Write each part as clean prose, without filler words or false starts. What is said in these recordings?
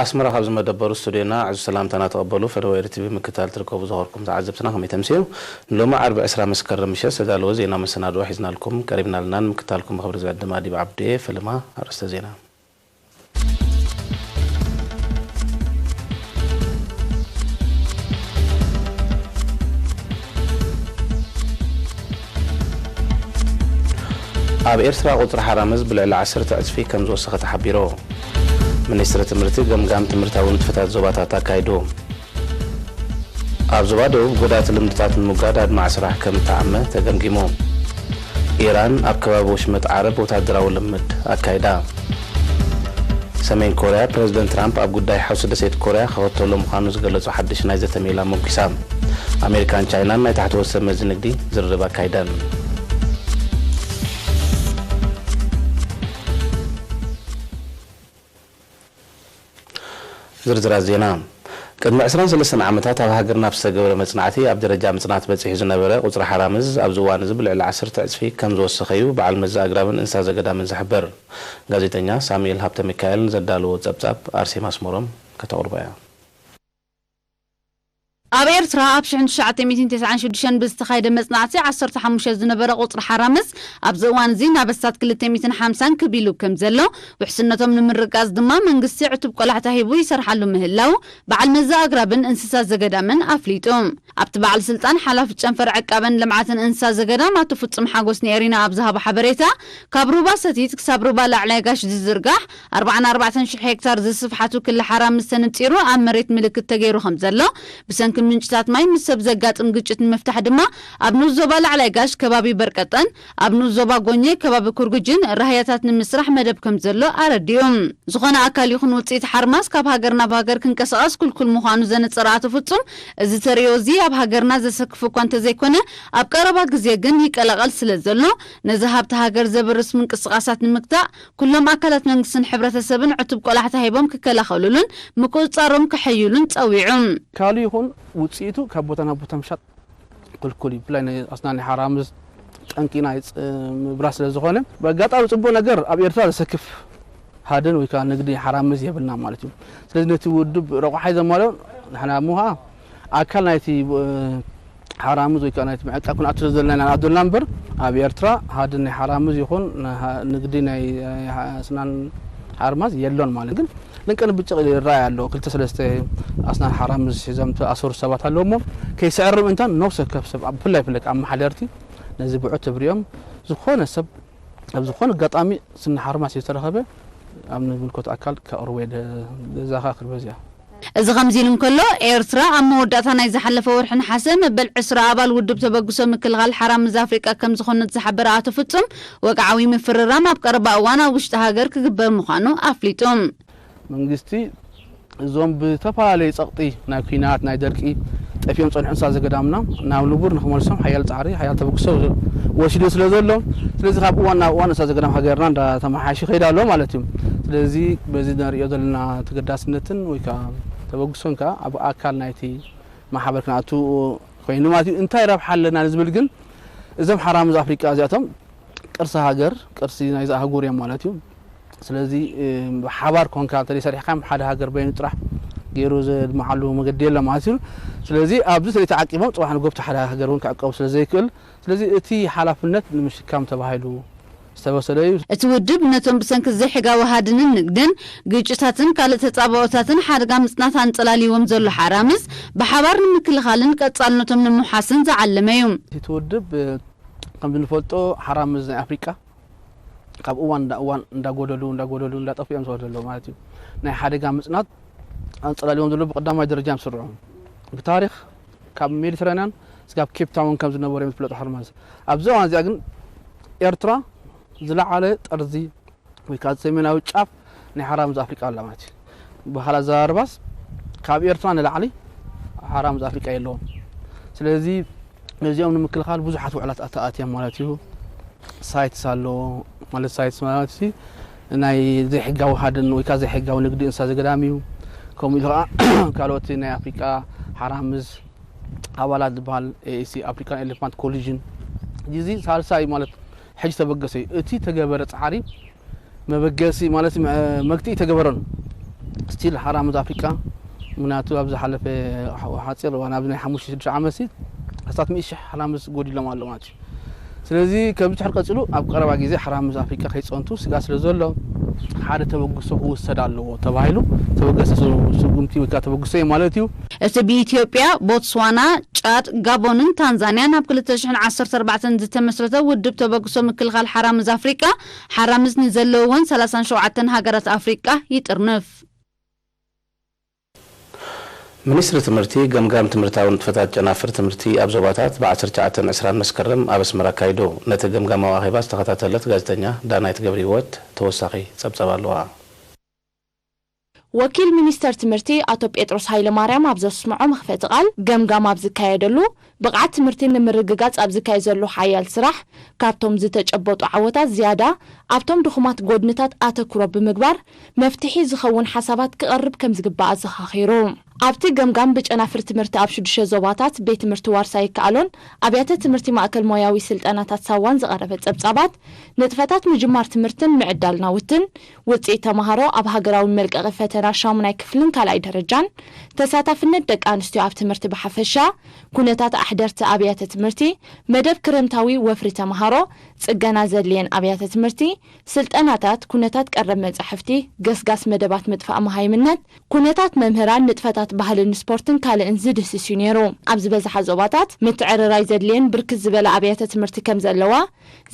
أسمر خبز مدبر السودينا عز السلام تنا تقبلوا فدوائر تبي مكتال تركوا بظهوركم تعذبتنا هم يتمسيو لما 4 مسكر مشى سدالو زينا مسنا روح يزنا لكم قريبنا لنا مكتالكم خبر زاد مادي بعبدي فلما أرست زينا أب إرسرا قطر حرامز بالعلا 10 تعزفي كم زوسخة حبيرو منستر تمرتي قام تمرتاو نتفتات زوباتاتا كايدو اب زوبادو غدات لمدتات المقادات مع سراح كم تعمه تقمقمو ايران اب كبابوش مت عرب وتادراو لمد اكايدا سمين كوريا بريزيدنت ترامب اب قداي حوس دسيت كوريا خوتو لهم خانو زغلصو حدش نايزه تميلا موكسام امريكان تشاينا ناي تحت وسم مزنقدي زربا كايدان زرزر زينا قدم 23 عامتات اب هاجرنا بسغبره مصنعتي اب درجه مصنعت بصيح زنبره قصر حرامز اب زوان زبل على 10 تعصفي كم زوسخيو بعل مزاغرابن انسا زغدا من زحبر غازيتኛ ሳሙኤል ሀብተ ሚካኤል ዘዳሉ ጸብጻብ አርሲ ማስሞሮም ከተወርባያ ኣብ ኤርትራ ኣብ 1996 ብዝተኻየደ መጽናዕቲ 15 ዝነበረ ቁጽሪ ሓራምስ ኣብ ዝእዋን እዚ ናበስታት 250 ክቢሉ ከም ዘሎ ውሕስነቶም ንምርቃዝ ድማ መንግስቲ ዕቱብ ቆላሕታ ሂቡ ይሰርሓሉ ምህላው በዓል መዛግራብን እንስሳ ዘገዳምን ኣፍሊጡ ኣብቲ በዓል ስልጣን ሓላፊ ጨንፈር ዕቃበን ልምዓትን እንስሳ ዘገዳም ኣቶ ፍጹም ሓጎስ ነሪና ኣብ ዝሃበ ሓበሬታ ካብ ሩባ ሰቲት ክሳብ ሩባ ላዕላይ ጋሽ ዝዝርጋሕ 44000 ሄክታር ዝስፍሓቱ ክለ ሓራምስ ተንጢሩ ኣብ መሬት ምልክት ተገይሩ ከም ዘሎ ብሰንኪ ምንጭታት ማይ ምሰብ ዘጋጥም ግጭት መፍታሕ ድማ ኣብ ኑዞባ ላዕላይ ጋሽ ከባቢ በርቀጠን ኣብ ኑዞባ ጎኘ ከባቢ ኩርጉጅን ራህያታት ንምስራሕ መደብ ከም ዘሎ ኣረዲዮም ዝኾነ ኣካል ይኹን ውጽኢት ሓርማስ ካብ ሃገርና ባገር ክንቀሳቀስ ኩልኩል ምዃኑ ዘነጽራቱ ፍጹም እዚ ተሪዮ እዚ ኣብ ሃገርና ዘሰክፍ እኳ እንተዘይኮነ ኣብ ቀረባ ግዜ ግን ይቀላቀል ስለዘሎ ነዚ ሃብቲ ሃገር ዘብርስ ምንቅስቃሳት ንምክታዕ ኩሎም ኣካላት መንግስትን ሕብረተሰብን ዕቱብ ቆላሕታ ሂቦም ክከላኸሉልን ምቁፅጻሮም ክሕይሉን ጸዊዑም ካሊ ይኹን ውጽኢቱ ከቦታና ቦታ ምሻጥ ኩልኩል ይብላይ ኣስናኒ ሓራምዝ ጠንቂና ምብራስ ስለዝኾነ በጋጣሚ ጽቡቕ ነገር ኣብ ኤርትራ ዘሰክፍ ሃደን ወይ ካ ንግዲ ሓራምዝ የብልና ማለት እዩ ስለዚ ነቲ ውድብ ረቋሓይ ዘማለው ንሕና ሙሃ ኣካል ናይቲ ሓራምዝ ወይ ካ ናይቲ መዕቃ ኩን ኣትረ ዘለና ኣዶልና እምበር ኣብ ኤርትራ ሃደን ናይ ሓራምዝ ይኹን ንግዲ ናይ ኣስናን ሓርማዝ የሎን ማለት ግን لكن بتشغل الرأي على كل تسلسته أصلا حرام زمت أسور سبات هالومو كي سعر إنتان نوصل كبسب فلك عم حلرتي نزي بعت بريوم زخون السب زخون قطامي سن حرام سيترخبه عم نقول أكل كأرويد زخاخر بزيا إذا خمسين كله إيرترا أما ودتنا إذا حلف ورحنا حسن بالعسرة أبل ودب تبقى مكل غال حرام زافريكا كم زخون تسحبرات فتم وقعوي من فررام بقرب وانا واشتهاجر كجبر مخانو أفليتهم መንግስቲ ዞም በተፋለይ ጸቅጢ ናይ ኩናት ናይ ደርቂ ጠፊዮም ጸንሑ እንሳ ዘገዳምና ናብ ንቡር ንኽመልሶም ሓያል ጻዕሪ ሓያል ተበክሶ ወሲዱ ስለዘሎ ስለዚ ካብ ዋና እንሳ ዘገዳም ሃገርና እንዳ ተማሓሽ ኸይዳሎ ማለት እዩ ስለዚ በዚ ነሪኦ ዘለና ተገዳስነትን ወይ ካ ተበክሶን ካ ኣብ ኣካል ናይቲ ማሕበር ክናቱ ኮይኑ ማለት እዩ እንታይ ረብሓ ኣለና ዝብል ግን እዞም ሓራም ኣፍሪቃ እዚኣቶም ቅርሲ ሃገር ቅርሲ ናይ ዛሃጉር እዮም ማለት እዩ ስለዚህ حبار كونكا تري سريح كم حدا هاجر بين طرح غيرو زد محلو مقديل لماسير ስለዚህ ኣብዚ ሰለታ ዓቂቦም ጽባሕን ጎብታ ሓዳ ሃገሩን ካቀው ስለዘይክል ስለዚህ እቲ ሓላፍነት ንምሽካም ተባሂሉ ዝተወሰደዩ እቲ ውድብ ነቶም ብሰንኪ ዘይሕጋዊ ሃድንን ንግድን ግጭታትን ካልእ ተጻባኦታትን ሓደጋ ምጽናት አንጸላሊዎም ዘሎ ሓራምስ ብሓባር ንምክልኻልን ቀጻልነቶም ንምሓስን ዝዓለመ እዩ እቲ ውድብ ከም ዝንፈልጦ ሓራምስ ናይ ኣፍሪቃ ካብ እዋን እንዳጎደሉ እንዳጠፍዮም ዝወደሉ ማለት እዩ ናይ ሓደጋ ምጽናት አንጸላሊዎም ዘሎ ብቀዳማይ ደረጃ ምስርዑ بتاريخ كاب ميديترانيان سكاب كيب تاون كم زنبور يمثل حرمز أبزو عن زيادن إيرترا زلا على أرضي ويكاد سمينا وشاف نحرام أفريقيا الله ماتي بحال زارباس كاب إيرترا نلعلي حرام أفريقيا يلون سلذي نزيهم نمكل خال بزحت وعلات أتأتي مالتيه ሳይትስ ኣሎ ማለት ሳይትስ ማለት ናይ ዘይሕጋዊ ሃድን ወይ ካ ዘይሕጋዊ ንግዲ እንስሳ ዘገዳም እዩ ከምኡ ኢሉ ካልኦት ናይ ኣፍሪካ ሓራምዝ ኣባላት ዝበሃል ኤሲ ኣፍሪካን ኤሌፋንት ኮሊዥን እዚ ሳልሳይ ማለት ሕጂ ተበገሰ እቲ ተገበረ ጻዕሪ መበገሲ ማለት መግቲ ተገበረን ስቲል ሓራምዝ ኣፍሪካ ምናቱ ኣብ ዝሓለፈ ሓፂር ዋና ብናይ 5-6 ዓመት ኣስታት 100 ሓራምዝ ጎዲሎም ኣሎ ማለት ስለዚ ከም ዝሕር ቀጽሉ ኣብ ቀረባ ግዜ ሓራምዝ ኣፍሪካ ከይጸንቱ ስጋ ስለ ዘሎ ሓደ ተበግሶ ክውሰድ ኣለዎ ተባሂሉ ተበገሰ ስጉምቲ ወይ ካ ተበግሶ ማለት እዩ እቲ በኢትዮጵያ ቦትስዋና ጫድ ጋቦንን ታንዛኒያን ኣብ 2014 ዝተመስረተ ውድብ ተበግሶ ምክልኻል ሓራምዝ ኣፍሪካ ሓራምዝ ንዘለውን 37 ሃገራት ኣፍሪካ ይጥርንፍ ሚኒስትሪ ትምህርቲ ገምጋም ትምህርታዊ ንጥፈታት ጨናፍር ትምህርቲ ኣብ ዞባታት ብ1920 መስከረም ኣብ ኣስመራ ካይዶ ነቲ ገምጋማዊ ኣኼባ ዝተኸታተለት ጋዜጠኛ ዳናይት ገብረ ህይወት ተወሳኺ ጸብጸባ ኣለዋ ወኪል ሚኒስተር ትምህርቲ አቶ ጴጥሮስ ኃይለማርያም ኣብ ዘስምዖ መኽፈቲ ቃል ገምጋም ኣብ ዝካየደሉ ብቕዓት ትምህርቲ ንምርግጋጽ ኣብ ዝካየድ ዘሎ ሓያል ስራሕ ካብቶም ዝተጨበጡ ዓወታት ዝያዳ ኣብቶም ድኹማት ጎድንታት ኣተኩሮ ብምግባር መፍትሒ ዝኸውን ሓሳባት ክቐርብ ከም ዝግባእ ዘኻኺሩ ኣብቲ ገምጋም ብጨናፍር ትምህርቲ ኣብ 6 ዞባታት ቤት ትምህርቲ ዋርሳ ይከኣሎን ኣብያተ ትምህርቲ ማእከል ሞያዊ ስልጠናታት ሳዋን ዝቐረበ ጸብጻባት ንጥፈታት ምጅማር ትምህርትን ምዕዳል ናውትን ውጽኢት ተማሃሮ ኣብ ሃገራዊ መልቀቂ ፈተና 8ይ ክፍልን ካልኣይ ደረጃን ተሳታፍነት ደቂ ኣንስትዮ ኣብ ትምህርቲ ብሓፈሻ ኩነታት ኣሕደርቲ ኣብያተ ትምህርቲ መደብ ክረምታዊ ወፍሪ ተማሃሮ ጽገና ዘድልየን ኣብያተ ትምህርቲ ስልጠናታት ኩነታት ቀረብ መጻሕፍቲ ገስጋስ መደባት ምጥፋእ መሃይምነት ኩነታት መምህራን ንጥፈታት ባህልን ስፖርትን ካልእን ዝድህስሱ ነይሩ ኣብ ዝበዝሓ ዞባታት ምትዕርራይ ዘድልየን ብርክት ዝበለ ኣብያተ ትምህርቲ ከም ዘለዋ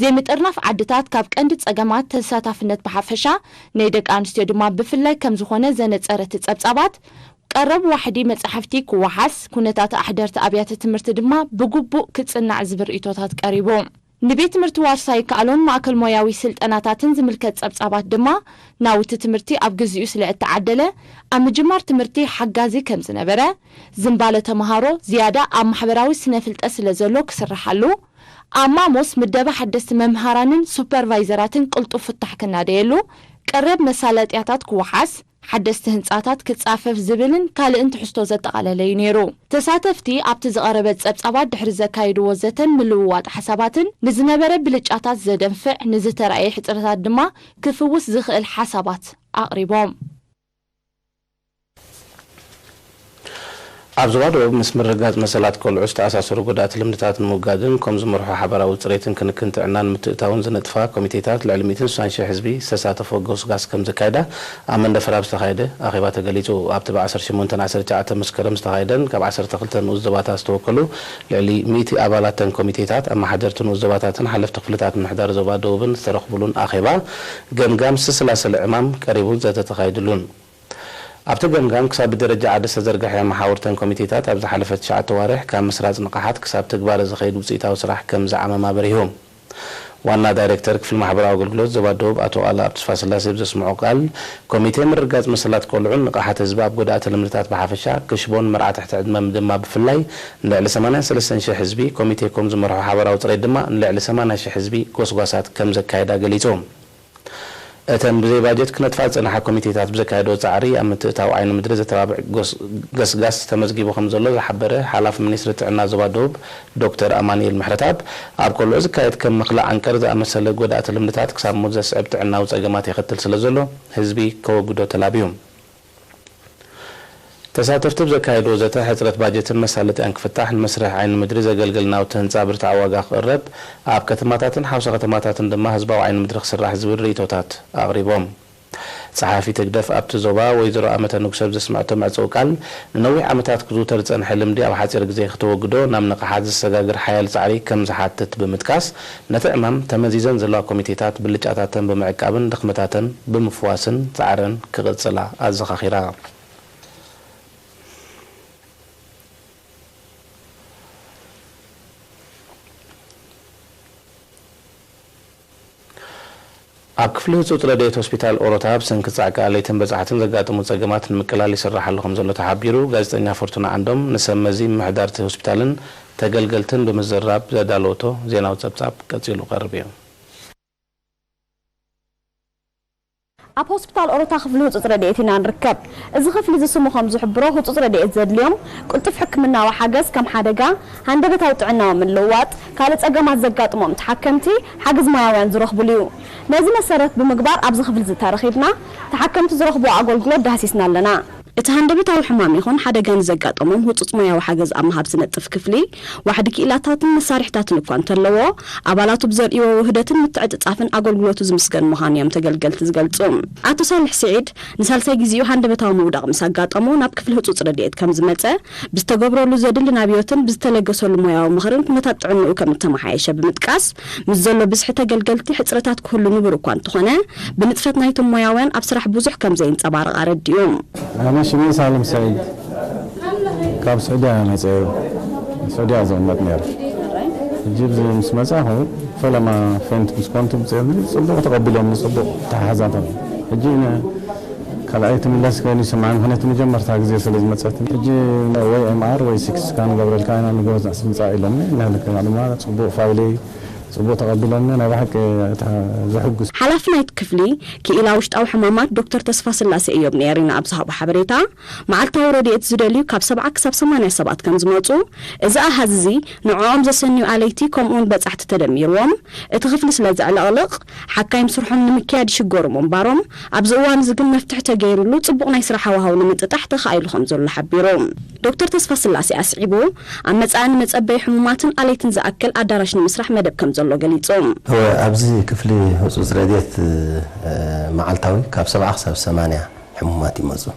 ዘይምጥርናፍ ዓድታት ካብ ቀንዲ ጸገማት ተሳታፍነት ብሓፈሻ ናይ ደቂ ኣንስትዮ ድማ ብፍላይ ከም ዝኾነ ዘነጸረት ጸብጻባት ቀረብ ዋሕዲ መጻሕፍቲ ክወሓስ ኩነታት ኣሕደርቲ ኣብያተ ትምህርቲ ድማ ብግቡእ ክጽናዕ ዝብል ርእቶታት ቀሪቡ ንቤት ትምህርቲ ዋርሳ ይከኣሎን ማእከል ሞያዊ ስልጠናታትን ዝምልከት ጸብጻባት ድማ ናውቲ ትምህርቲ ኣብ ግዜኡ ስለ እተዓደለ ኣብ ምጅማር ትምህርቲ ሓጋዚ ከም ዝነበረ ዝምባለ ተማሃሮ ዝያዳ ኣብ ማሕበራዊ ስነ ፍልጠት ስለ ዘሎ ክስራሓሉ ኣማሞስ ምደባ ሓደስቲ መምሃራንን ሱፐርቫይዘራትን ቅልጡፍ ፍታሕ ክናደየሉ ቀረብ መሳለጥያታት ክወሓስ ሓደስቲ ህንጻታት ክጻፈፍ ዝብልን ካልእን ትሕዝቶ ዘጠቓለለ እዩ ነይሩ ተሳተፍቲ ኣብቲ ዝቐረበ ጸብጻባት ድሕሪ ዘካይድዎ ዘተን ምልውዋጥ ሓሳባትን ንዝነበረ ብልጫታት ዘደንፍዕ ንዝተረኣየ ሕፅረታት ድማ ክፍውስ ዝኽእል ሓሳባት ኣቕሪቦም ኣብ ዞባ ደቡብ ምስ ምርጋጽ መሰላት ኮልዑ ዝተኣሳሰሩ ጎዳእቲ ልምድታት ንምውጋድን ከም ዝመርሖ ሓበራዊ ጽሬትን ክንክን ጥዕናን ምትእታውን ዝነጥፋ ኮሚቴታት ልዕሊ 160,000 ህዝቢ ዝተሳተፎ ጎስጓስ ከም ዝካየዳ ኣብ መንደፈር ኣብ ዝተኻየደ ኣኼባ ተገሊጹ ኣብቲ ብ18-19 መስከረም ዝተኻየደን ካብ 12 ንኡስ ዞባታት ዝተወከሉ ልዕሊ 100 ኣባላተን ኮሚቴታት ኣማሓደርቲ ንኡስ ዞባታትን ሓለፍቲ ክፍልታት ምሕዳር ዞባ ደቡብን ዝተረኽቡሉን ኣኼባ ገምጋም ዝስላሰለ ዕማም ቀሪቡ ዘተተኻይድሉን ኣብቲ ገምጋም ክሳብ ብደረጃ ዓደ ዝተዘርግሐ መሓውርተን ኮሚቴታት ኣብ ዝሓለፈት 9 ወርሕ ካብ ምስራጽ ንቕሓት ክሳብ ትግባር ዝኸይድ ውፅኢታዊ ስራሕ ከም ዝዓመማ በሪሆም ዋና ዳይሬክተር ክፍል ማሕበራዊ ኣገልግሎት ዞባ ደቡብ ኣቶ ቃል ኣብተስፋስላሴ ብዘስምዖ ቃል ኮሚቴ ምርጋጽ መሰላት ኮልዑን ንቕሓት ህዝቢ ኣብ ጎዳእቲ ልምድታት ብሓፈሻ ክሽቦን መርዓትሕቲ ዕድመ ድማ ብፍላይ ንልዕሊ 83,000 ህዝቢ ኮሚቴ ከም ዝመርሖ ሓበራዊ ጽሬት ድማ ንልዕሊ 80,000 ህዝቢ ጎስጓሳት ከም ዘካየዳ ገሊጾም እተን ብዘይ ባጀት ክነጥፋ ጽናሓ ኮሚቴታት ብዘካየዶ ጻዕሪ ኣብ ምትእታው ዓይኒ ምድሪ ዘተባብዕ ገስጋስ ተመዝጊቡ ከም ዘሎ ዝሓበረ ሓላፊ ሚኒስትሪ ጥዕና ዞባ ደቡብ ዶክተር ኣማኑኤል ምሕረታብ ኣብ ኮልዑ ዝካየድ ከም ምኽላእ ዓንቀር ዝኣመሰለ ጎዳእቲ ልምድታት ክሳብ ሞት ዘስዕብ ጥዕናዊ ጸገማት ይኽትል ስለ ዘሎ ህዝቢ ከወግዶ ተላብዩ ተሳተፍቲ ብዘካየዶ ዘተ ሕፅረት ባጀትን መሳለጥያን ክፍታሕ ንመስርሕ ዓይኒ ምድሪ ዘገልግል ናውቲ ህንፃ ብርትዕ ዋጋ ክቕረብ ኣብ ከተማታትን ሓውሳ ከተማታትን ድማ ህዝባዊ ዓይኒ ምድሪ ክስራሕ ዝብል ርእቶታት ኣቕሪቦም ጸሓፊ ትግደፍ ኣብቲ ዞባ ወይዘሮ ኣመተ ንጉሰብ ዘስምዐቶ መዕፀው ቃል ንነዊሕ ዓመታት ክዝውተር ዝጸንሐ ልምዲ ኣብ ሓፂር ግዜ ክትወግዶ ናብ ንቕሓት ዝሰጋግር ሓያል ጻዕሪ ከም ዝሓትት ብምጥቃስ ነቲ ዕማም ተመዚዘን ዘለዋ ኮሚቴታት ብልጫታተን ብምዕቃብን ድኽመታተን ብምፍዋስን ጻዕረን ክቕጽላ ኣዘኻኺራ ኣብ ክፍሊ ህፁፅ ረድኤት ሆስፒታል ኦሮታብ ሰንኪ ጻዕቃ ለይትን በጻሕትን ዘጋጥሙ ጸገማት ንምቅላል ይስራሕ ከም ዘሎ ተሓቢሩ ጋዜጠኛ ፎርቱና ዓንዶም ንሰመዚ ምሕዳርቲ ሆስፒታልን ተገልገልትን ብምዝራብ ዘዳለወቶ ዜናዊ ጸብጻብ ቀጺሉ ቀርብ እዩ ኣብ ሆስፒታል ኦሮታ ክፍሊ ህፁፅ ረድኤት ኢና ንርከብ እዚ ክፍሊ ዝስሙ ከም ዝሕብሮ ህፁፅ ረድኤት ዘድልዮም ቁልጡፍ ሕክምናዊ ሓገዝ ከም ሓደጋ ሃንደበታዊ ጥዕናዊ ምልውዋጥ ካልእ ፀገማት ዘጋጥሞም ተሓከምቲ ሓገዝ ሞያውያን ዝረኽብሉ እዩ ነዚ መሰረት ብምግባር ኣብዚ ክፍሊ ዝተረኺብና ተሓከምቲ ዝረኽብዎ ኣገልግሎት ዳህሲስና ኣለና እቲ ሃንደበታዊ ሕማም ይኹን ሓደጋን ዘጋጠሞም ህፁፅ ሞያዊ ሓገዝ ኣብ ምሃብ ዝነጥፍ ክፍሊ ዋሕዲ ክኢላታትን መሳርሕታትን እኳ እንተለዎ ኣባላቱ ብዘርእይዎ ውህደትን ምትዕፅፃፍን ኣገልግሎቱ ዝምስገን ምዃኑ እዮም ተገልገልቲ ዝገልጹ ኣቶ ሳልሕ ስዒድ ንሳልሳይ ግዚኡ ሃንደበታዊ ምውዳቕ ምስ ኣጋጠሞ ናብ ክፍሊ ህፁፅ ረድኤት ከም ዝመፀ ብዝተገብረሉ ዘድሊ ናብዮትን ብዝተለገሰሉ ሞያዊ ምኽርን ኩነታት ጥዕንኡ ከም እተመሓየሸ ብምጥቃስ ምስ ዘሎ ብዝሒ ተገልገልቲ ሕፅረታት ክህሉ ንቡር እኳ እንተኾነ ብንጥፈት ናይቶም ሞያውያን ኣብ ስራሕ ብዙሕ ከም ዘየንፀባርቕ ኣረዲኦም شمي سالم سعيد كاب سعودية مزايو سعودية زومت نير جيب زي مسمساهو فلما فهمت مسكونتم زي صدق تقبلهم صدق تحازاتهم جينا كلايت من الناس كانوا يسمعون هنا تمجمر تاع زي سلز مساتن جي واي ام ار واي 6 كانوا قبل الكائن انا جوز اسم صايلهم هناك معلومات صدق فايلي صبوت قبلنا انا بحكي زحقس حلفنا كفلي كإلى وشتاو حمامات دكتور تصفى سلاسي ايوب نيرينا ابصحاب حبريتا معلتا وروديت زدليو كاب 7 كسب 8 سبات كم زموصو اذا هززي نعوم زسنيو عليتي كومون بصحت تدميروم اتخفل سلازعلقلق حكايم سرحون نمكياد شغور منبارم ابزوان زغن مفتح تغيرلو صبق ناي سرحا وهاو نمططح تخايلهم زل حبيروم دكتور تصفى سلاسي اسعيبو امصان مصبي حموماتن عليتن زاكل ادارش نمسرح مدب كم زلو غليصوم هو ابزي كفلي هصوص راديت معلتاوي كاب 7 حساب 8 حمومات يمزو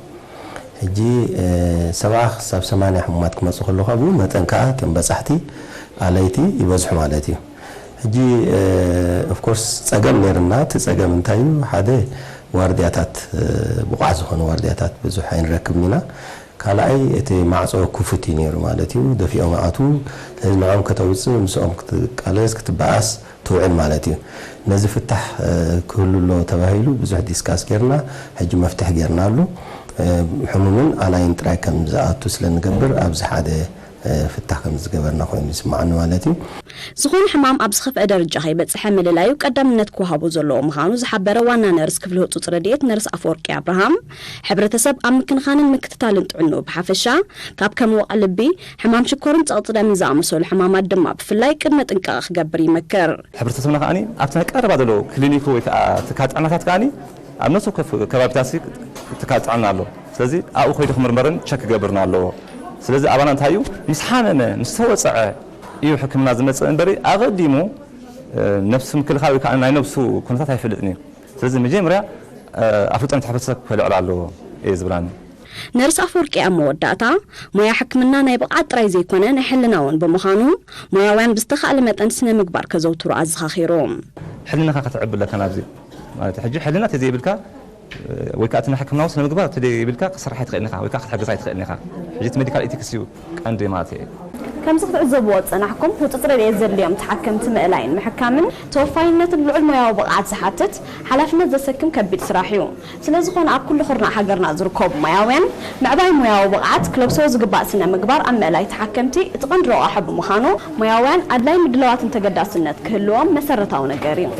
هجي 7 حساب 8 حمومات كمزو كله خبو متنكا كم بصحتي عليتي يبزح مالتي هجي اوف كورس صقم نيرنا تصقم انتايو حدا واردياتات بقعز هون واردياتات بزح ينركبنا كالاي اتي معصو كفتي نيرو مالتي دفيو معاتو نعم كتوص مسوم قالس كتباس توعن مالتي نزي فتح كله تباهيلو بزح ديسكاس غيرنا حج مفتح غيرنا له حمومن انا ينطراي كم زاتو سلنغبر ابز حدا فتح كم زغبرنا خوين يسمعنا مالتي زخون حمام ابز خف درجه هيبصح مللايو قدامنت كوهابو زلو مخانو زحبره وانا نرس كفل هوص راديت نرس افورقي ابراهام حبرتسب امكن خانن مكتتالن طعنو بحفشا كاب كم وقلبي حمام شكورن صقطدم زامسول حمامات دما بفلاي قدمه طنقاق خغبر يمكر حبرتسبنا كاني ابتنا قرب دلو كلينيكو تكاطعناتات كاني امنسو كبابتاسي تكاطعنالو ስለዚህ አው ኮይድ خمرمرن ቸክ ገበርናሎ ስለዚህ አባና እንታዩ ምስሓነነ ምስተወጽዐ እዩ ሕክምና ዝመጽእ እንበሪ ኣቀዲሙ ነፍስ ምክልኻል ወይ ከዓ ናይ ነፍሱ ኩነታት ኣይፈልጥኒ ስለዚህ መጀመርያ ኣፍልጦን ተሕፈሰብ ከልዕላሎ ዝብራኒ ነርስ አፈወርቂ አመወዳታ ሞያ ሕክምና ናይ ብቃት ጥራይ ዘይኮነ ናይ ሕልናውን በመኻኑ ሞያውያን ብዝተኻለ መጠን ስነ ምግባር ከዘውትሩ ኣዘኻኺሮም ሕልናኻ ከተዕብለካ ናብዚ ማለት ሕጂ ሕልና ተዘይብልካ ወይ ከዓ ተናሕክምና ስነ ምግባር ተዘይብልካ ክስራሕ ኣይትኽእልኒኻ ወይ ከዓ ክትሕግዝ ኣይትኽእልኒኻ ሕጂ ሜዲካል ኢቲክስ እዩ ቀንዲ ማለት እዩ كم تتعذبوا وتصنعكم وتطرد يزليهم تحكمت مقلاين محكامن توفاينة اللعب مياه وبقعات زحاتت حلفنا زسكم كبير سراحيو سلازخون أب كل خرنا حجرنا زركوب مياوين معباي مياه وبقعات كلب سوز قباء سنة مقبار أما مقلاي تحكمتي تقندروا أحب مخانو مياوين أدلاي مدلوات انتقدا سنة كلهم مسرتاونا قاريو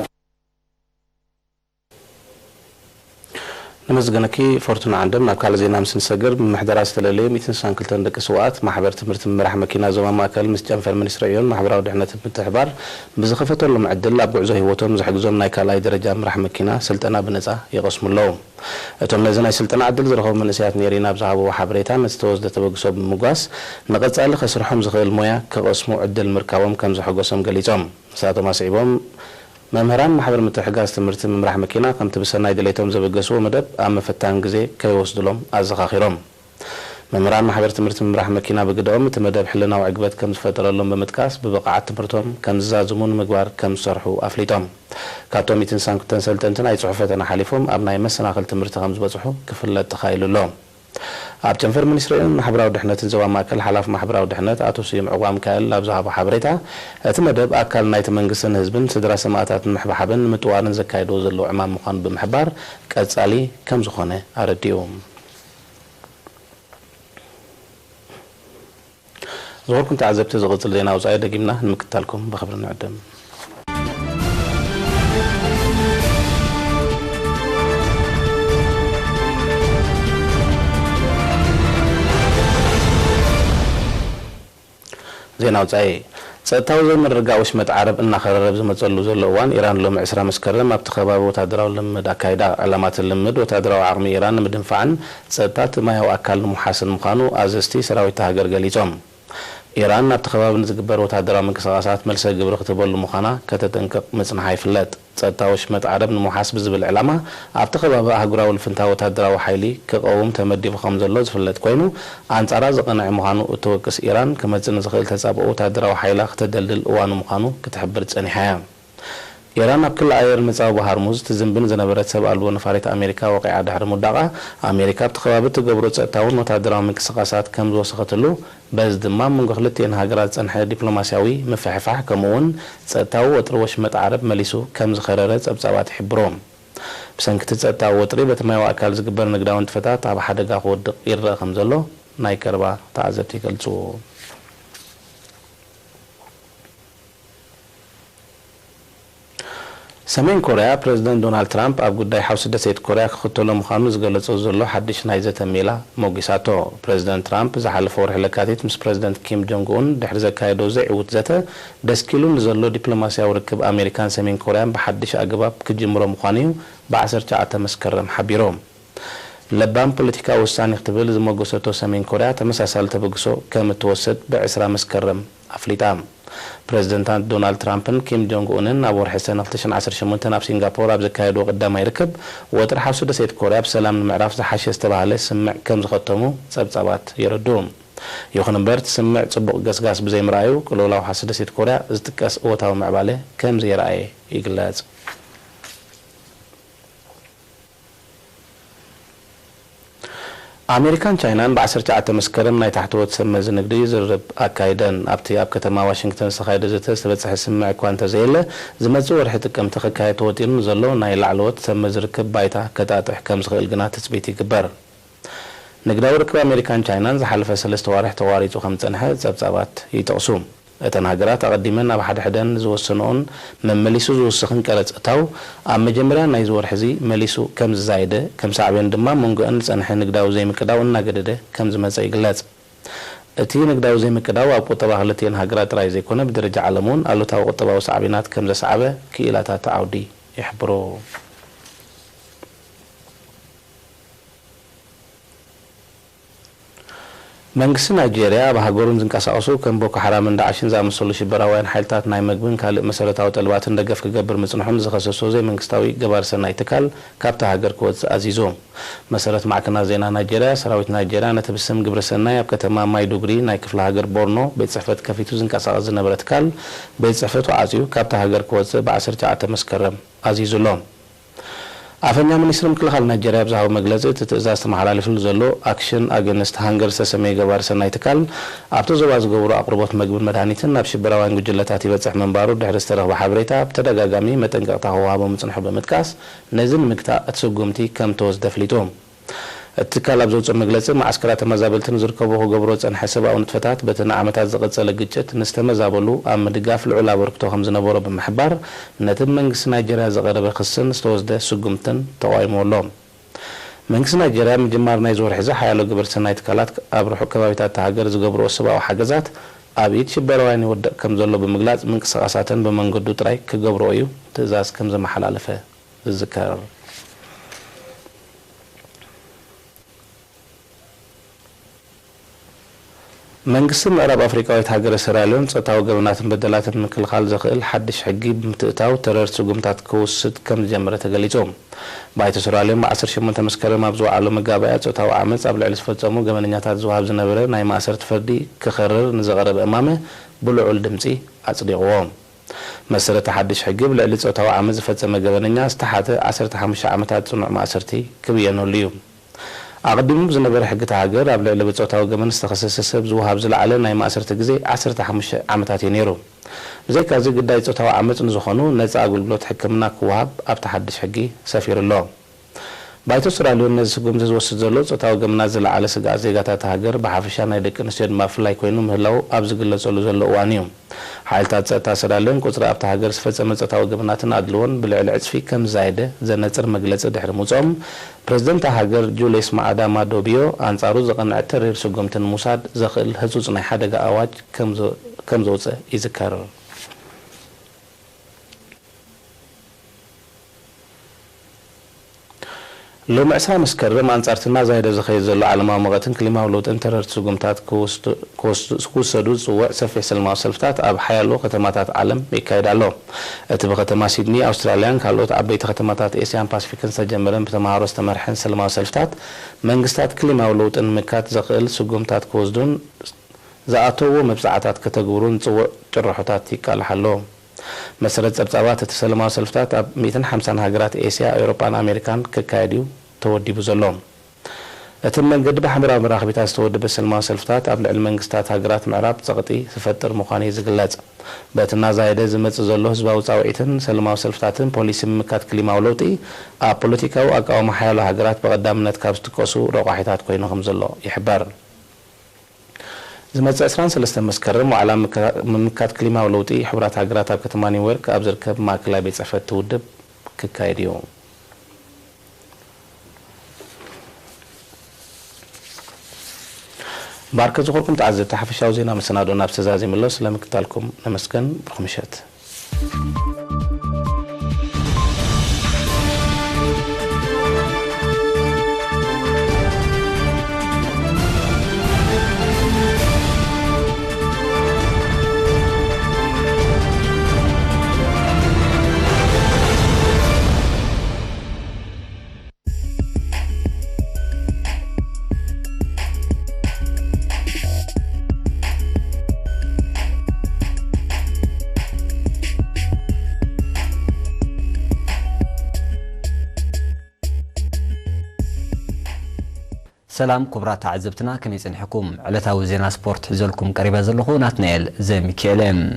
نمزغنكي فورتونا عندم نابكال زينا مسن سجر بمحضر استلالي 292 دقيقة سوات محبر تمرت مرح مكينا زوما ماكل مسجنفر منستريون محبر ودحنة بالتحبار بزخفته لهم عدل ابو عزو هيوتهم زحجزهم نايكالاي درجة مرح مكينا سلطنا بنزا يقسم اللهم اتم لزنا سلطنا عدل زرخوم من سيات نيرينا بزعبو وحبريتا مستوز دتبقسو بمقاس نقص على خسرهم زخيل مويا كقسمو عدل مركاوم كم زحجوسهم قليتهم ساعتو ما صعيبهم ممهران محبر متحقاس تمرت مرح مكينا قمت بسناي دليتهم زبقسو مدب اما فتان غزي كيوصدلهم ازخاخيرهم ممهران محبر تمرت مرح مكينا بقدوم تمدب حلنا وعقبت كم زفترلهم بمتكاس ببقعات تمرتهم كم زازمون مقبار كم صرحو افليتهم كاتوم يتنسان كنتن سلطنتن اي صحفتنا حليفهم ابناي مسناخل تمرت خمس بصحو كفلت تخايلوا لهم اب جنفر من اسرائيل محبراو دحنت زوا ماكل حلاف محبراو دحنت اتو سيم عقام كال ابزها حبريتا اتمدب اكل نايت منغسن حزبن سدرا سماعات محبحبن متوارن زكايدو زلو عمام مخان بمحبار قصالي كم زخونه ارديوم زوركم تعذبت زغطل زينا وزايد دقيمنا نمكتالكم بخبرنا عدم ዜና ውጻኢ ጸጥታው ዘመረጋዎች መጣዓረብ እናኸረብ ዝመጸሉ ዘለዋን ኢራን ሎም 20 መስከረም ኣብቲ ከባቢ ወታደራዊ ልምድ አካይዳ ዓላማት ልምድ ወታደራዊ ዓቕሚ ኢራን ምድንፋዕን ጸጥታት ማያው አካል ሙሓስን ምዃኑ ኣዘስቲ ሰራዊት ሃገር ገሊጾም ኢራን ኣብቲ ከባቢ ንዝግበር ወታደራዊ ምንቅስቓሳት መልሰ ግብሪ ክትበሉ ምዃና ከተጠንቀቕ መጽናሓ ይፍለጥ ጸጥታዎች መጣዓረብ ንሙሓስ ብዝብል ዕላማ ኣብቲ ከባቢ ኣህጉራዊ ልፍንታ ወታደራዊ ሓይሊ ክቐውም ተመዲቡ ከም ዘሎ ዝፍለጥ ኮይኑ ኣንጻራ ዝቐንዐ ምዃኑ እትወቅስ ኢራን ክመጽእ ንዝኽእል ተጻብኦ ወታደራዊ ሓይላ ክትደልድል እዋኑ ምዃኑ ክትሕብር ጸኒሓ እያ ኢራን ኣብ ክልል ኣየር ምዕራብ ሃርሙዝ ትዝንብን ዝነበረት ሰብ ኣልቦ ነፋሪት ኣሜሪካ ወቂዓ ድሕሪ ሙዳቓ ኣሜሪካ ኣብቲ ከባቢ ትገብሮ ጸጥታውን ወታደራዊ ምንቅስቓሳት ከም ዝወሰኸትሉ በዚ ድማ መንጎ ክልቲአን ሃገራት ጸንሐ ዲፕሎማስያዊ ምፍሕፋሕ ከምኡውን ጸጥታዊ ወጥሪ ወሽመጥ ዓረብ መሊሱ ከም ዝኸረረ ጸብጻባት ይሕብሮም ብሰንኪ እቲ ጸጥታዊ ወጥሪ በቲ ማያዊ ኣካል ዝግበር ንግዳዊ ንጥፈታት ኣብ ሓደጋ ክወድቕ ይረአ ከም ዘሎ ናይ ቀረባ ተዓዘብቲ ይገልጹ ሰሜን ኮርያ ፕሬዝደንት ዶናልድ ትራምፕ ኣብ ጉዳይ ሓውሲ ደሴት ኮርያ ክኽተሎ ምዃኑ ዝገለጾ ዘሎ ሓድሽ ናይ ዘተ ሜላ ሞጊሳቶ ፕሬዝደንት ትራምፕ ዝሓለፈ ወርሒ ለካቲት ምስ ፕሬዝደንት ኪም ጆንግ ኡን ድሕሪ ዘካየዶ ዘይዕውት ዘተ ደስኪሉ ንዘሎ ዲፕሎማስያዊ ርክብ ኣሜሪካን ሰሜን ኮርያን ብሓድሽ ኣገባብ ክጅምሮ ምዃኑ እዩ ብ19 መስከረም ሓቢሮም ለባም ፖለቲካዊ ውሳኔ ክትብል ዝመጎሰቶ ሰሜን ኮርያ ተመሳሳሊ ተበግሶ ከም እትወስድ ብ20 መስከረም ኣፍሊጣ ፕሬዝደንት ዶናልድ ትራምፕን ኪም ጆንግ ኡንን ኣብ ወርሒ ሰነ 2018 ኣብ ሲንጋፖር ኣብ ዘካየዶ ቀዳማይ ርክብ ወጥሪ ሓውሲ ደሴት ኮርያ ብሰላም ንምዕራፍ ዝሓሸ ዝተባሃለ ስምዕ ከም ዝኸተሙ ጸብጻባት ይረድኡ ይኹን እምበር ስምዕ ጽቡቕ ገስጋስ ብዘይምርኣዩ ቅልውላዊ ሓውሲ ደሴት ኮርያ ዝጥቀስ እወታዊ ምዕባለ ከም ዘይረኣየ ይግለጽ ኣሜሪካን ቻይናን ብ19 መስከረም ናይ ታሕተወት ሰመዝ ንግዲ ዝርርብ ኣካይደን ኣብቲ ኣብ ከተማ ዋሽንግተን ዝተኻየደ ዘተ ዝተበጽሐ ስምዕ እኳ እንተዘየለ ዝመጽእ ወርሒ ጥቅምቲ ክካየድ ተወጢኑ ዘሎ ናይ ላዕለዎት ሰመዝ ርክብ ባይታ ከጣጥሕ ከም ዝኽእል ግና ትጽቢት ይግበር ንግዳዊ ርክብ ኣሜሪካን ቻይናን ዝሓለፈ 3 ወርሒ ተዋሪጹ ከም ጸንሐ ጸብጻባት ይጠቕሱ እተን ሃገራት ኣቐዲመን ኣብ ሓደሕደን ዝወሰንኦን መመሊሱ ዝውስኽን ቀረፅ እታው ኣብ መጀመርያ ናይ ዝወርሒ እዚ መሊሱ ከም ዝዛይደ ከም ሳዕብን ድማ መንጎአን ዝጸንሐ ንግዳዊ ዘይምቅዳው እናገደደ ከም ዝመጸ ይግለጽ እቲ ንግዳዊ ዘይምቅዳው ኣብ ቁጠባ ክልቲአን ሃገራት ጥራይ ዘይኮነ ብደረጃ ዓለም እውን ኣሉታዊ ቁጠባዊ ሳዕቢናት ከም ዘስዓበ ክኢላታት ዓውዲ ይሕብሮ መንግስቲ ናይጄሪያ ኣብ ሃገሩን ዝንቀሳቐሱ ከም ቦኮ ሓራምን ዳዕሽን ዝኣመሰሉ ሽበራውያን ሓይልታት ናይ መግብን ካልእ መሰረታዊ ጠልባትን ደገፍ ክገብር ምጽንሑን ዝኸሰሶ ዘይመንግስታዊ ገባር ሰናይ ትካል ካብቲ ሃገር ክወፅእ ኣዚዞም መሰረት ማዕከናት ዜና ናይጄሪያ ሰራዊት ናይጄሪያ ነቲ ብስም ግብረ ሰናይ ኣብ ከተማ ማይዱጉሪ ናይ ክፍለ ሃገር ቦርኖ ቤት ጽሕፈት ከፊቱ ዝንቀሳቐስ ዝነበረ ትካል ቤት ጽሕፈቱ ኣፅዩ ካብቲ ሃገር ክወፅእ ብ19 መስከረም ኣዚዙሎም ኣፈኛ ሚኒስትር ምክልኻል ናይጄሪያ ብዛሃቡ መግለጺ እቲ ትእዛዝ ተመሓላሊፉሉ ዘሎ ኣክሽን ኣገንስት ሃንገር ዝተሰመየ ገባር ሰናይ ትካል ኣብቲ ዞባ ዝገብሩ ኣቅርቦት መግብን መድሃኒትን ናብ ሽበራውያን ጉጅለታት ይበጽሕ ምንባሩ ድሕሪ ዝተረኽበ ሓበሬታ ብተደጋጋሚ መጠንቀቕታ ክወሃቦ ምጽንሑ ብምጥቃስ ነዚ ንምግታእ እቲ ስጉምቲ ከም ተወስደ ኣፍሊጦም እቲ ትካል ኣብ ዘውፅኦ መግለጺ ማዕስከራት ተመዛበልትን ዝርከቡ ክገብሮ ጸንሐ ሰብኣዊ ንጥፈታት በቲ ንዓመታት ዝቐጸለ ግጭት ንዝተመዛበሉ ኣብ ምድጋፍ ልዑል ኣበርክቶ ከም ዝነበሮ ብምሕባር ነቲ መንግስቲ ናይጄሪያ ዘቐረበ ክስን ዝተወስደ ስጉምትን ተቃዊሙ ኣሎ መንግስቲ ናይጄሪያ ምጅማር ናይ ዝወርሒ እዚ ሓያሎ ግብረ ሰናይ ትካላት ኣብ ርሑቕ ከባቢታት ሃገር ዝገብርኦ ሰብኣዊ ሓገዛት ኣብ ኢድ ሽበራውያን ይወድቕ ከም ዘሎ ብምግላጽ ምንቅስቓሳትን ብመንገዱ ጥራይ ክገብርኦ እዩ ትእዛዝ ከም ዘመሓላለፈ ዝዝከር መንግስቲ ምዕራብ ኣፍሪካዊት ሃገር ሰራሊዮን ጸጥታዊ ገበናትን በደላትን ምክልኻል ዘኽእል ሓድሽ ሕጊ ብምትእታው ተረርቲ ስጉምታት ክውስድ ከም ዝጀመረ ተገሊጾም ባይቶ ሰራሊዮን ብ18 መስከረም ኣብ ዝወዓሎ መጋባእያ ጾታዊ ዓመፅ ኣብ ልዕሊ ዝፈጸሙ ገበነኛታት ዝወሃብ ዝነበረ ናይ ማእሰርቲ ፍርዲ ክኸርር ንዘቐረበ እማመ ብልዑል ድምፂ ኣጽዲቕዎም መሰረተ ሓድሽ ሕጊ ብልዕሊ ጾታዊ ዓመፅ ዝፈጸመ ገበነኛ ዝተሓተ 15 ዓመታት ጽኑዕ ማእሰርቲ ክብየነሉ እዩ ኣቀዲሙ ዝነበረ ሕጊታ ሃገር ኣብ ልዕሊ ብጾታዊ ገመን ዝተኸሰሰ ሰብ ዝወሃብ ዝለዓለ ናይ ማእሰርቲ ግዜ 15 ዓመታት እዩ ነይሩ ብዘይካዚ ግዳይ ጾታዊ ዓመፅ ንዝኾኑ ነፃ ኣገልግሎት ሕክምና ክወሃብ ኣብቲ ሓድሽ ሕጊ ሰፊሩ ኣሎ ባይቶ ሰራሊዮን ነዚ ስጉምቲ ዝወስድ ዘሎ ጾታዊ ገመናት ዝለዓለ ስጋኣት ዜጋታት ሃገር ብሓፈሻ ናይ ደቂ ኣንስትዮ ድማ ብፍላይ ኮይኑ ምህላው ኣብ ዝግለጸሉ ዘሎ እዋን እዩ ሓይልታት ጸጥታ ሰራሊዮን ቁፅሪ ኣብቲ ሃገር ዝፈጸመ ጾታዊ ገመናትን ኣድልዎን ብልዕሊ ዕፅፊ ከም ዝዛይደ ዘነፅር መግለፂ ድሕሪ ምውፅኦም ፕሬዝደንት ሃገር ጁልየስ ማዓዳ ማዶቢዮ ኣንጻሩ ዘቐንዐ ተሪር ስጉምትን ሙሳድ ዘኽእል ህፁፅ ናይ ሓደጋ ኣዋጅ ከም ዘውፅእ ይዝከር لو معسى مسكر ما أنصرت الناس هيدا زخير زلوا على ما مغتن كلمة ولو تنترت سجمتات كوسدوز وسفح سلمى وسلفتات أب حيالو ختماتات عالم بكايد علو تبغى ختمات سيدني أستراليان كالوت عبيت ختماتات إسيان باسفيكن سجمرن بتمهارو استمرحن سلمى وسلفتات منقستات كلمة ولو تنمكات زخيل سجمتات كوسدون زعتو مبسعتات كتجورون سو جرحتات يكال حلو مسرت صبصبات تسلموا سلفتات 150 هاجرات اسيا اوروبان امريكان ككايديو تودي بزلوم اتمن قد بحمراء مراقبيات تودي بسلموا سلفتات قبل المنغستات هاجرات معراب صقطي سفتر مخاني زغلاص بتنا زايده زمص زلو حزباو صاويتن سلموا سلفتاتن بوليس مكات كليماو لوطي بوليتيكاو اقاوم حيالو هاجرات بقدامነት كابستكوسو رقاحيتات كوينهم زلو يحبر زمت أسران سلسلة مسكرم وعلى مكات كلمة ولوتي حبرات هاجرات كتماني ورك أبزر كب ما كلا بيت عفت تودب ككايديو بارك زخوركم تعزز تحفش أوزينا مسنادونا بسزازي ملو سلامك تالكم نمسكن برخمشات سلام كبرات عزبتنا كم يصنحكم علتاو زينا سبورت حزلكم قريبه زلخو ناتنيل زي ميكيلم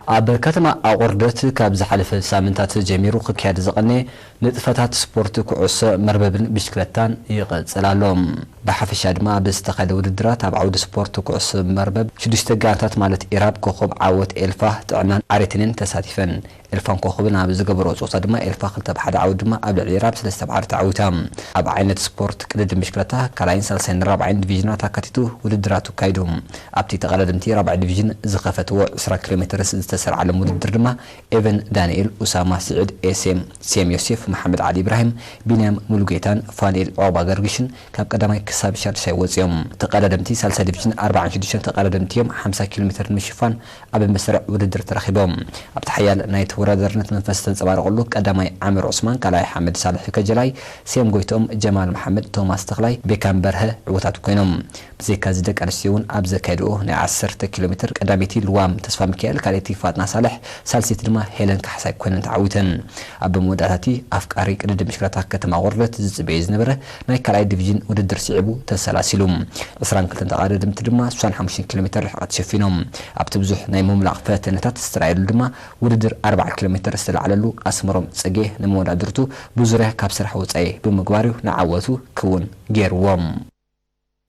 اب كتما اقردت كاب زحلف سامنتات جميرو كياد زقني نطفتات سبورت كعس مرببن بشكلتان يقصلالهم بحفش ادما بستخد وددرات اب عود سبورت كعس مربب شدشت غارتات مالت ايراب كوخب عوت الفا طعنان عريتنين تساتفن الفان كوخبنا بزغبرو صوت ادما الفا خلت بحد عودما اب العراب 3 تعوتام اب عينت سبورت قدد مشكلتها كلاين سلسن رابع ديفيجنات كاتيتو وددراتو كايدوم ابتي تقلدمتي رابع ديفيجن زخفتو 10 كيلومتر تسرع على مدد درما ايفن دانيال اسامه سعود اسم سيم يوسف محمد علي ابراهيم بنيام مولوغيتان فانيل اوبا غرغشن كاب قدماي كساب شاد سيوصيوم تقلدمتي سلسله ديفيجن 46 تقلدمتيهم 50 كيلومتر مشفان اب مسرع وددر ترخيبهم ابتحيال نايت ورادرنت منفس تنصبارقلو قدماي عامر عثمان كلاي حمد صالح كجلاي سيم غويتوم جمال محمد توماس تخلاي بكام برها عوتات كوينوم بزيكا زدق انسيون اب زكايدو نا 10 كيلومتر قداميتي لوام تصفى ميكائيل كاليتي فاطمه صالح سالسيت دما هيلن كحساي كوينن تعوتن اب موداتي افقاري قدد مشكلات كتما غرلت زبيز نبره ناي كلاي ديفيجن وددر سيعبو تسلاسلوم 22 تقادمت دما 55 كيلومتر رحقت شفينوم ابت بزح ناي مملق فاتنتات استرايل دما وددر 4 كيلومتر استلعللو اسمرم صقيه نمودادرتو بزريه كاب سرح وصاي بمغواريو نعوتو كون غيروم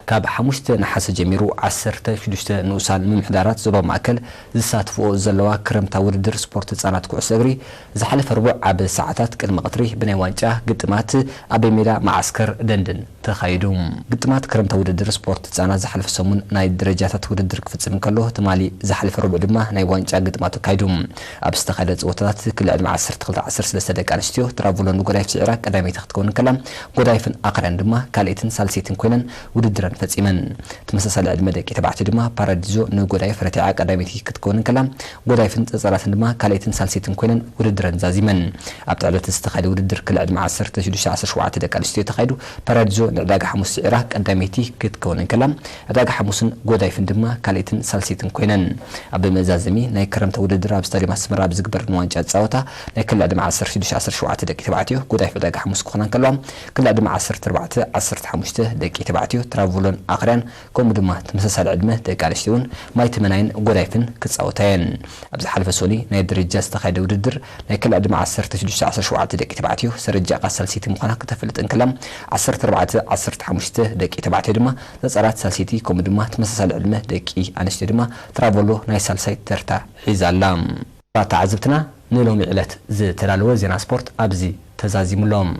كاب حمشت نحس جميرو 10 شدشت نوسان ممحدارات زبا ماكل زساتفو زلوا كرمتا ودر سبورت صانات كوسغري زحلف ربع عب ساعات قدم قطري بني وانجا قدمات ابي ميدا معسكر دندن تخايدوم قدمات كرمتا ودر سبورت صانات زحلف سمون ناي درجات ودر كفصم كلو تمالي زحلف ربع دما ناي وانجا قدمات كايدوم ابستخدت وتات كل عدم 10 3 دقائق انستيو ترافلون غدايف سعرا قدامي تختكون كلام غدايفن اقرن دما كاليتن سالسيتن كوينن ودر فصيمن تمسسال عدم دقيقه تبعت دما باراديزو نغدايف رتيعا قداميتي كتكون كلام غدايفن صصرات دما كاليتن سالسيتن كوينن ودرن زازيمن ابتعلت استخاد ودر كل عدم 10 17 دقائق انستيو تخايدو باراديزو نعداق حمص سعرا قداميتي كتكون كلام عداق حمصن غدايفن دما كاليتن سالسيتن كوينن اب مزازمي ناي كرمت ودر ابستاديوم اسمرا بزغبر نوانجا تصاوتا ناي كل عدم 10 17 دقيقه تبعتيو غدايف عداق حمص كونن كلام كل عدم 10 4 15 دقيقه تبعتيو ترافلون اخرين كوم دما تمسسال عدمه دقالشتون ماي تمناين غدايفن كصاوتين ابز حلف سولي ناي درجه استخايد ودر ناي كل عدم 10 17 دقيقه تبعتيو سرجا قسل سيتي مخنا كتفلطن كلام 10 4 15 دقيقه تبعتيو دما تصرات سالسيتي كوم دما تمسسال عدمه دقي انشتي دما ترافلو ناي سالسايت ترتا حيزالام تعزبتنا نلوم علت زي تلالو زينا سبورت ابزي تزازيملوم